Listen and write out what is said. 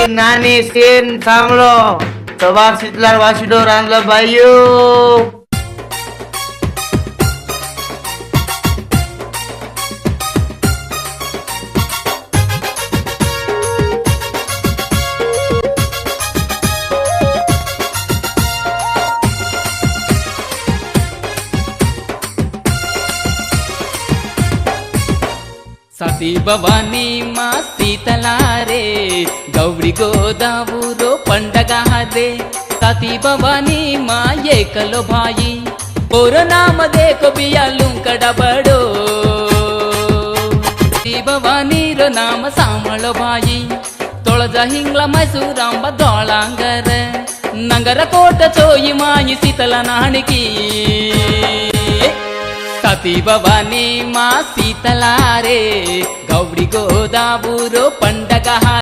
नानी सेन सांभळो सवार शीतलार वासिडो रांधलो भाईयो సతీ భవానీ మా సీతలారే గౌరి గోదావురో పండగ హదే సతీ భవానీ మా ఏకలో భాయి ఓర నామ దేఖో బియాలు కడబడో సతీ భవానీ ರೋ ನಾಮ ಸಾಮಳ ಭಾಯಿ ತೊಳಜ ಹಿಂಗ್ಲ ಮೈಸೂರಾಂಬ ದೋಳಾಂಗರ ನಂಗರ ಕೋಟ ಚೋಯಿ ಮಾಯಿ ಸೀತಲ ನಾಣಿಕಿ సతీ భవానీ మా సీతలారే గౌరి గోదావురో పండగ